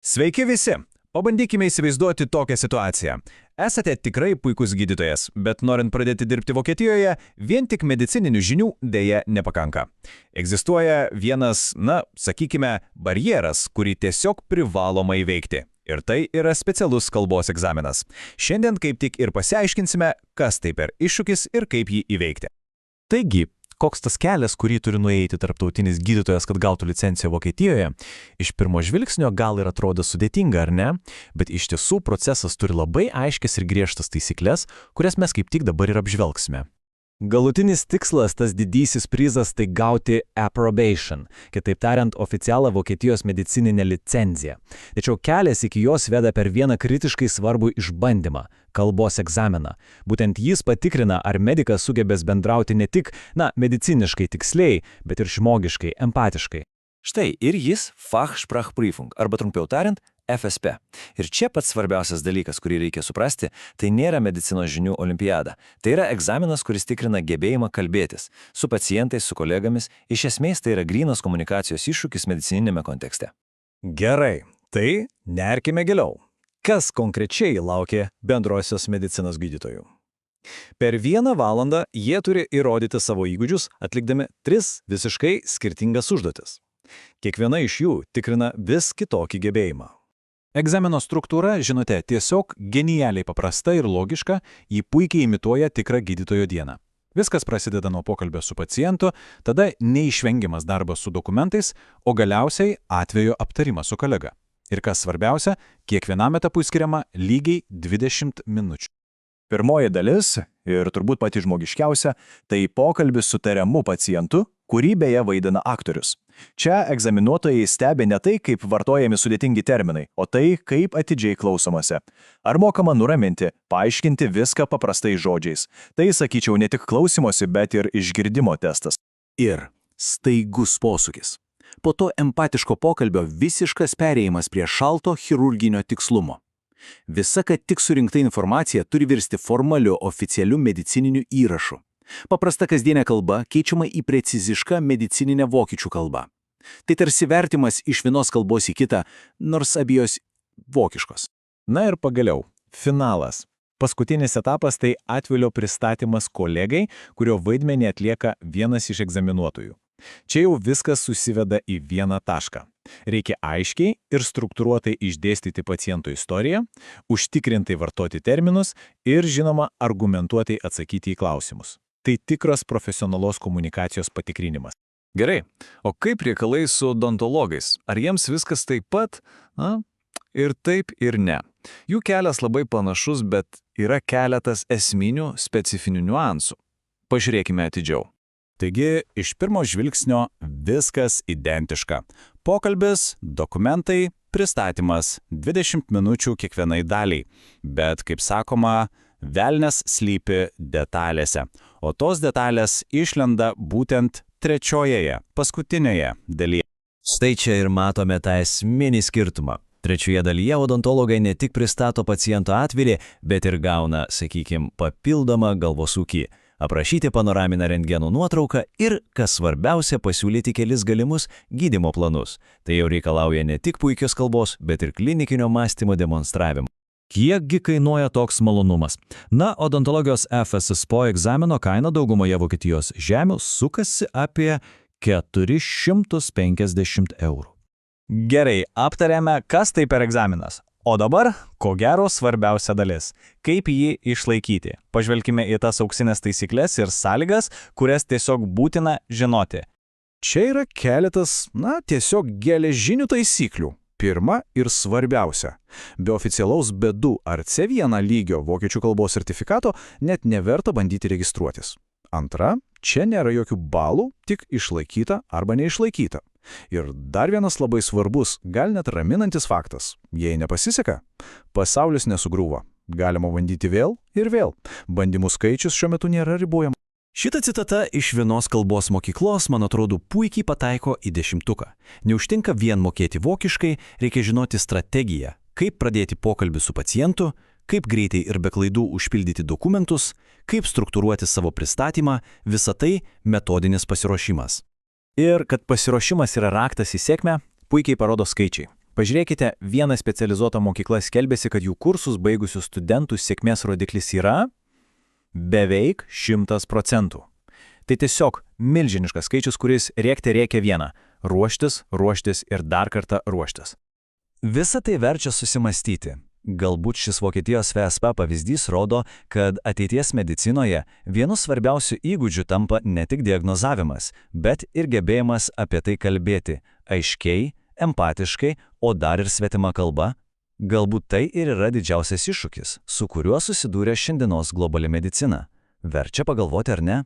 Sveiki visi! Pabandykime įsivaizduoti tokią situaciją. Esate tikrai puikus gydytojas, bet norint pradėti dirbti Vokietijoje, vien tik medicininių žinių dėja nepakanka. Egzistuoja vienas, sakykime, barjeras, kurį tiesiog privaloma įveikti. Ir tai yra specialus kalbos egzaminas. Šiandien kaip tik ir pasiaiškinsime, kas tai per iššūkis ir kaip jį įveikti. Taigi, koks tas kelias, kurį turi nueiti tarptautinis gydytojas, kad gautų licenciją Vokietijoje? Iš pirmo žvilgsnio gal ir atrodo sudėtinga, ar ne? Bet iš tiesų procesas turi labai aiškias ir griežtas taisyklės, kurias mes kaip tik dabar ir apžvelgsime. Galutinis tikslas, tas didysis prizas, tai gauti approbation, kitaip tariant, oficialą Vokietijos medicininę licenciją. Tačiau kelias iki jos veda per vieną kritiškai svarbų išbandymą – kalbos egzaminą. Būtent jis patikrina, ar medikas sugebės bendrauti ne tik, mediciniškai tiksliai, bet ir žmogiškai, empatiškai. Štai ir jis Fachsprachprüfung, arba trumpiau tariant, FSP. Ir čia pats svarbiausias dalykas, kurį reikia suprasti, tai nėra medicinos žinių olimpiada. Tai yra egzaminas, kuris tikrina gebėjimą kalbėtis su pacientais, su kolegomis. Iš esmės tai yra grynas komunikacijos iššūkis medicininėme kontekste. Gerai, tai nerkime giliau. Kas konkrečiai laukia bendrosios medicinos gydytojų? Per 1 valandą jie turi įrodyti savo įgūdžius, atlikdami 3 visiškai skirtingas užduotis. Kiekviena iš jų tikrina vis kitokį gebėjimą. Egzamino struktūra, žinote, tiesiog genialiai paprasta ir logiška, ji puikiai imituoja tikrą gydytojo dieną. Viskas prasideda nuo pokalbio su pacientu, tada neišvengiamas darbas su dokumentais, o galiausiai atvejo aptarimas su kolega. Ir kas svarbiausia, kiekvienam etapui skiriama lygiai 20 minučių. Pirmoji dalis, ir turbūt pati žmogiškiausia, tai pokalbis su tariamu pacientu, kurį beje vaidina aktorius. Čia egzaminuotojai stebi ne tai, kaip vartojami sudėtingi terminai, o tai, kaip atidžiai klausomasi. Ar mokama nuraminti, paaiškinti viską paprastais žodžiais. Tai, sakyčiau, ne tik klausimosi, bet ir išgirdimo testas. Ir staigus posūkis. Po to empatiško pokalbio visiškas perėjimas prie šalto chirurginio tikslumo. Visa, kad tik surinkta informacija turi virsti formaliu, oficialiu medicininiu įrašu. Paprasta kasdienė kalba keičiama į precizišką medicininę vokiečių kalbą. Tai tarsi vertimas iš vienos kalbos į kitą, nors abijos vokiškos. Na ir pagaliau, finalas. Paskutinis etapas tai atvilio pristatymas kolegai, kurio vaidmenį atlieka vienas iš egzaminuotojų. Čia jau viskas susiveda į vieną tašką. Reikia aiškiai ir struktūruotai išdėstyti paciento istoriją, užtikrintai vartoti terminus ir, žinoma, argumentuotai atsakyti į klausimus. Tai tikras profesionalos komunikacijos patikrinimas. Gerai, o kaip reikalai su odontologais? Ar jiems viskas taip pat? Ir taip, ir ne. Jų kelias labai panašus, bet yra keletas esminių, specifinių niuansų. Pažiūrėkime atidžiau. Taigi, iš pirmo žvilgsnio viskas identiška. Pokalbis, dokumentai, pristatymas, 20 minučių kiekvienai daliai. Bet, kaip sakoma, velnias slypi detalėse. O tos detalės išlenda būtent trečiojoje, paskutinėje dalyje. Štai čia ir matome tą esminį skirtumą. Trečioje dalyje odontologai ne tik pristato paciento atvilį, bet ir gauna, sakykime, papildomą galvosūkį. Aprašyti panoraminę rentgeno nuotrauką ir, kas svarbiausia, pasiūlyti kelis galimus gydymo planus. Tai jau reikalauja ne tik puikios kalbos, bet ir klinikinio mąstymo demonstravimo. Kiekgi kainuoja toks malonumas? Odontologijos FSSPO egzamino kaina daugumoje Vokietijos žemių sukasi apie 450 €. Gerai, aptarėme, kas tai per egzaminas. O dabar, ko gero, svarbiausia dalis – kaip jį išlaikyti. Pažvelkime į tas auksinės taisyklės ir sąlygas, kurias tiesiog būtina žinoti. Čia yra keletas, tiesiog geležinių taisyklių. Pirma ir svarbiausia. Be oficialaus B2 ar C1 lygio vokiečių kalbos sertifikato net neverta bandyti registruotis. Antra, čia nėra jokių balų, tik išlaikyta arba neišlaikyta. Ir dar vienas labai svarbus, gal net raminantis faktas. Jei nepasiseka, pasaulis nesugriūva. Galima bandyti vėl ir vėl. Bandymų skaičius šiuo metu nėra ribojama. Šita citata iš vienos kalbos mokyklos, man atrodo, puikiai pataiko į 10. Neužtenka vien mokėti vokiškai, reikia žinoti strategiją, kaip pradėti pokalbį su pacientu, kaip greitai ir be klaidų užpildyti dokumentus, kaip struktūruoti savo pristatymą, visa tai metodinis pasiruošimas. Ir kad pasiruošimas yra raktas į sėkmę, puikiai parodo skaičiai. Pažiūrėkite, viena specializuota mokykla skelbėsi, kad jų kursus baigusių studentų sėkmės rodiklis yra beveik 100%. Tai tiesiog milžiniškas skaičius, kuris rėkti rėkia vieną – ruoštis, ruoštis ir dar kartą ruoštis. Visa tai verčia susimastyti. Galbūt šis Vokietijos VSP pavyzdys rodo, kad ateities medicinoje vienu svarbiausių įgūdžių tampa ne tik diagnozavimas, bet ir gebėjimas apie tai kalbėti aiškiai, empatiškai, o dar ir svetima kalba. Galbūt tai ir yra didžiausias iššūkis, su kuriuo susidūrė šiandienos globali medicina. Verčia pagalvoti, ar ne?